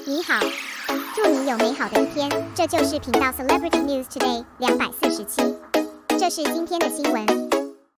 你好，祝你有美好的一天。这就是频道 Celebrity News Today 247。这是今天的新闻。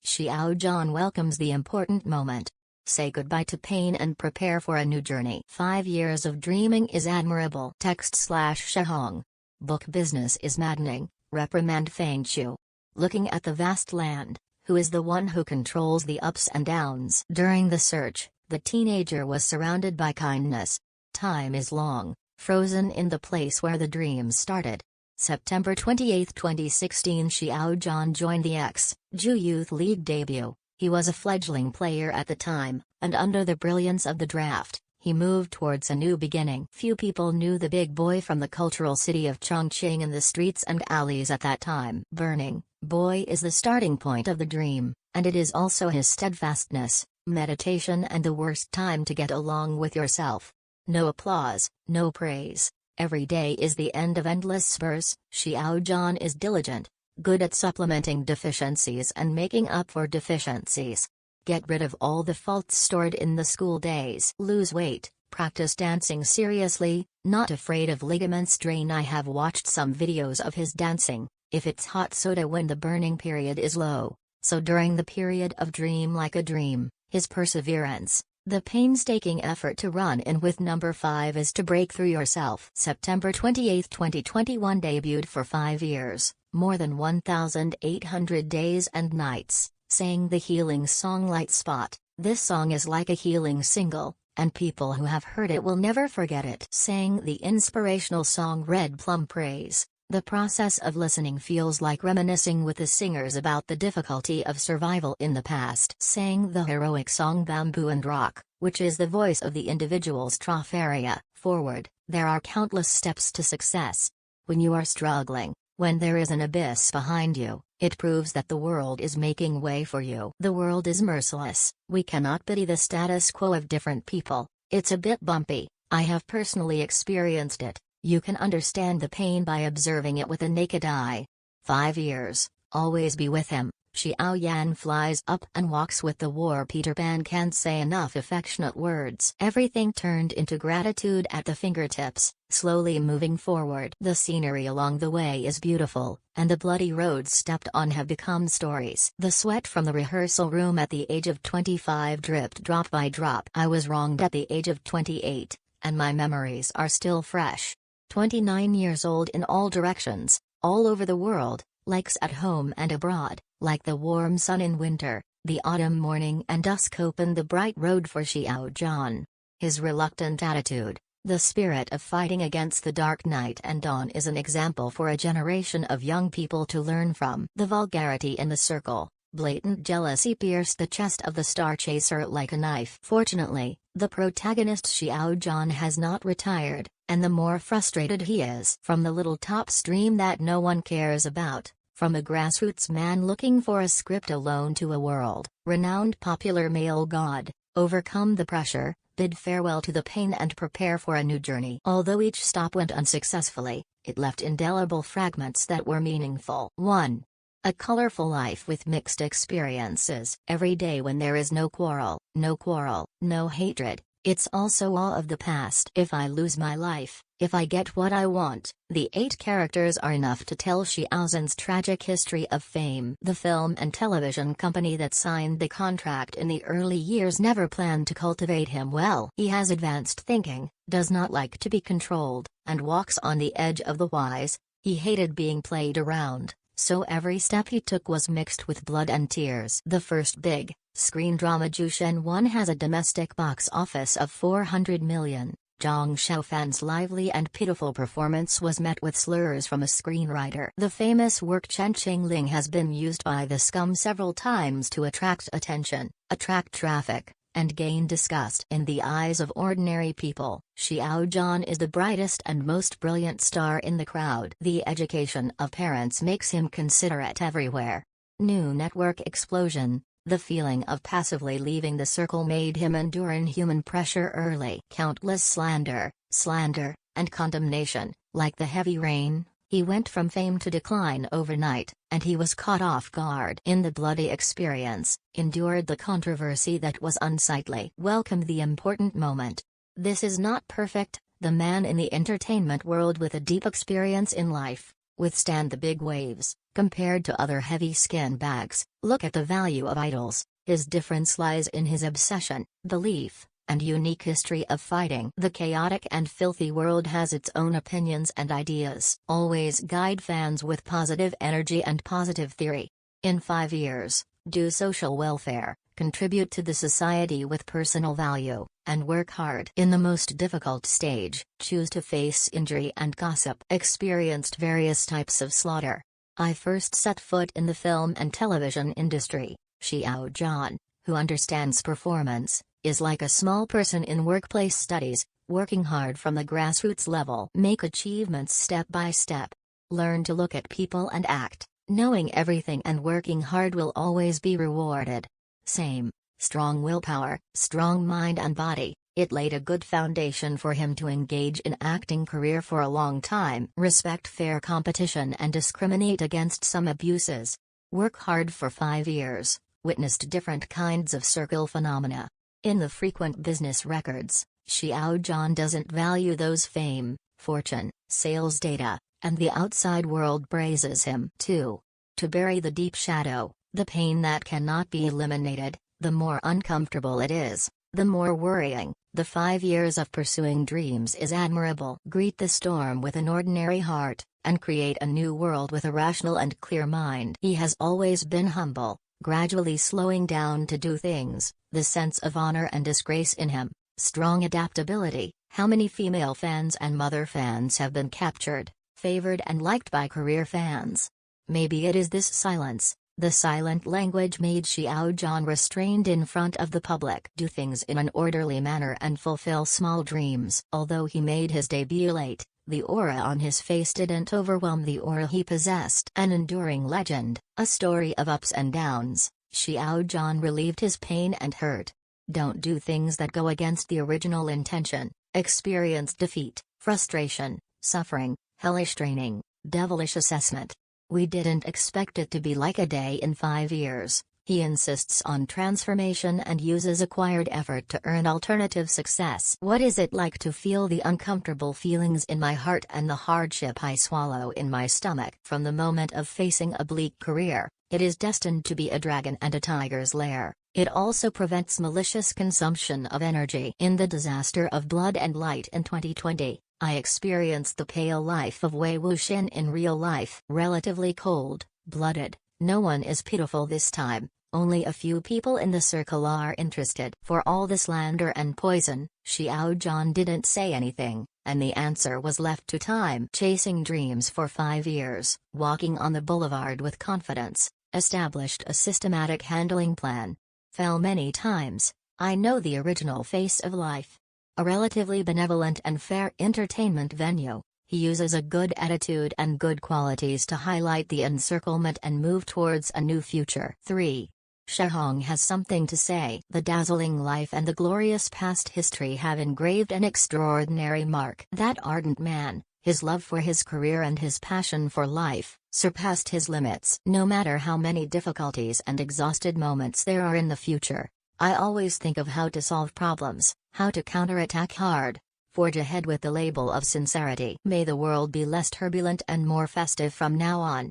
Xiao Zhan welcomes the important moment. Say goodbye to pain and prepare for a new journey. 5 years of dreaming is admirable. Text/Xiaohang. Book business is maddening. Reprimand Fang Qiu. Looking at the vast land, who is the one who controls the ups and downs? During the search, the teenager was surrounded by kindness. Time is long, frozen in the place where the dream started. September 28, 2016, Xiao Zhan joined the Xiu Youth League debut. He was a fledgling player at the time, and under the brilliance of the draft, he moved towards a new beginning. Few people knew the big boy from the cultural city of Chongqing in the streets and alleys at that time. Burning Boy is the starting point of the dream, and it is also his steadfastness, meditation, and the worst time to get along with yourself. No applause, no praise. Every day is the end of endless spurs. Xiao Zhan is diligent, good at supplementing deficiencies and making up for deficiencies. Get rid of all the faults stored in the school days. Lose weight, practice dancing seriously, not afraid of ligament strain. I have watched some videos of his dancing. If it's hot soda when the burning period is low, so during the period of dream like a dream, his perseverance, the painstaking effort to run in with number 5 is to break through yourself. September 28, 2021 debuted for 5 years, more than 1,800 days and nights, sang the healing song Light Spot. This song is like a healing single, and people who have heard it will never forget it. Sang the inspirational song Red Plum Praise. The process of listening feels like reminiscing with the singers about the difficulty of survival in the past. Sang the heroic song Bamboo and Rock, which is the voice of the individual's trough area. Forward, there are countless steps to success. When you are struggling, when there is an abyss behind you, it proves that the world is making way for you. The world is merciless. We cannot pity the status quo of different people. It's a bit bumpy. I have personally experienced it. You can understand the pain by observing it with a naked eye. 5 years, always be with him. Xiaoyan flies up and walks with the war. Peter Pan can't say enough affectionate words. Everything turned into gratitude at the fingertips, slowly moving forward. The scenery along the way is beautiful, and the bloody roads stepped on have become stories. The sweat from the rehearsal room at the age of 25 dripped drop by drop. I was wronged at the age of 28, and my memories are still fresh. 29 years old in all directions, all over the world, likes at home and abroad, like the warm sun in winter, the autumn morning and dusk opened the bright road for Xiao Zhan. His reluctant attitude, the spirit of fighting against the dark night and dawn is an example for a generation of young people to learn from. The vulgarity in the circle, blatant jealousy pierced the chest of the star chaser like a knife. Fortunately, the protagonist Xiao Zhan has not retired, and the more frustrated he is from the little top stream that no one cares about, from a grassroots man looking for a script alone to a world-renowned popular male god, overcome the pressure, bid farewell to the pain and prepare for a new journey. Although each stop went unsuccessfully, it left indelible fragments that were meaningful. 1. A colorful life with mixed experiences. Every day when there is no quarrel, no hatred, it's also awe of the past. If I lose my life, if I get what I want, the 8 characters are enough to tell Xiao Zhan's tragic history of fame. The film and television company that signed the contract in the early years never planned to cultivate him well. He has advanced thinking, does not like to be controlled, and walks on the edge of the wise. He hated being played around, so every step he took was mixed with blood and tears. The first big screen drama Jushen 1 has a domestic box office of 400 million. Zhang Xiaofan's lively and pitiful performance was met with slurs from a screenwriter. The famous work Chen Qingling has been used by the scum several times to attract attention, attract traffic, and gain disgust in the eyes of ordinary people. Xiao Zhan is the brightest and most brilliant star in the crowd. The education of parents makes him considerate everywhere. New network explosion. The feeling of passively leaving the circle made him endure inhuman pressure early. Countless slander, and condemnation, like the heavy rain, he went from fame to decline overnight, and he was caught off guard. In the bloody experience, endured the controversy that was unsightly. Welcomed the important moment. This is not perfect, the man in the entertainment world with a deep experience in life, withstand the big waves, compared to other heavy skin bags. Look at the value of idols. His difference lies in his obsession, belief, and unique history of fighting. The chaotic and filthy world has its own opinions and ideas. Always guide fans with positive energy and positive theory. In 5 years, do social welfare, contribute to the society with personal value, and work hard. In the most difficult stage, choose to face injury and gossip. Experienced various types of slaughter. I first set foot in the film and television industry. Xiao Zhan, who understands performance, is like a small person in workplace studies, working hard from the grassroots level. Make achievements step by step. Learn to look at people and act, knowing everything and working hard will always be rewarded. Same, strong willpower, strong mind and body. It laid a good foundation for him to engage in acting career for a long time. Respect fair competition and discriminate against some abuses. Work hard for 5 years, witnessed different kinds of circle phenomena. In the frequent business records, Xiao Zhan doesn't value those fame, fortune, sales data, and the outside world praises him too. To bury the deep shadow, the pain that cannot be eliminated, the more uncomfortable it is, the more worrying. The 5 years of pursuing dreams is admirable. Greet the storm with an ordinary heart, and create a new world with a rational and clear mind. He has always been humble, gradually slowing down to do things, the sense of honor and disgrace in him, strong adaptability. How many female fans and mother fans have been captured, favored and liked by career fans? Maybe it is this silence. The silent language made Xiao Zhan restrained in front of the public. Do things in an orderly manner and fulfill small dreams. Although he made his debut late, the aura on his face didn't overwhelm the aura he possessed. An enduring legend, a story of ups and downs. Xiao Zhan relieved his pain and hurt. Don't do things that go against the original intention. Experience defeat, frustration, suffering, hellish training, devilish assessment. We didn't expect it to be like a day in 5 years. He insists on transformation and uses acquired effort to earn alternative success. What is it like to feel the uncomfortable feelings in my heart and the hardship I swallow in my stomach? From the moment of facing a bleak career, it is destined to be a dragon and a tiger's lair. It also prevents malicious consumption of energy. In the disaster of Blood and Light in 2020, I experienced the pale life of Wei Wuxian in real life. Relatively cold, blooded, no one is pitiful this time, only a few people in the circle are interested. For all the slander and poison, Xiao Zhan didn't say anything, and the answer was left to time. Chasing dreams for 5 years, walking on the boulevard with confidence, established a systematic handling plan. Fell many times, I know the original face of life. A relatively benevolent and fair entertainment venue, he uses a good attitude and good qualities to highlight the encirclement and move towards a new future. 3. Xiaohang has something to say. The dazzling life and the glorious past history have engraved an extraordinary mark. That ardent man, his love for his career and his passion for life, surpassed his limits. No matter how many difficulties and exhausted moments there are in the future, I always think of how to solve problems, how to counterattack hard, forge ahead with the label of sincerity. May the world be less turbulent and more festive from now on.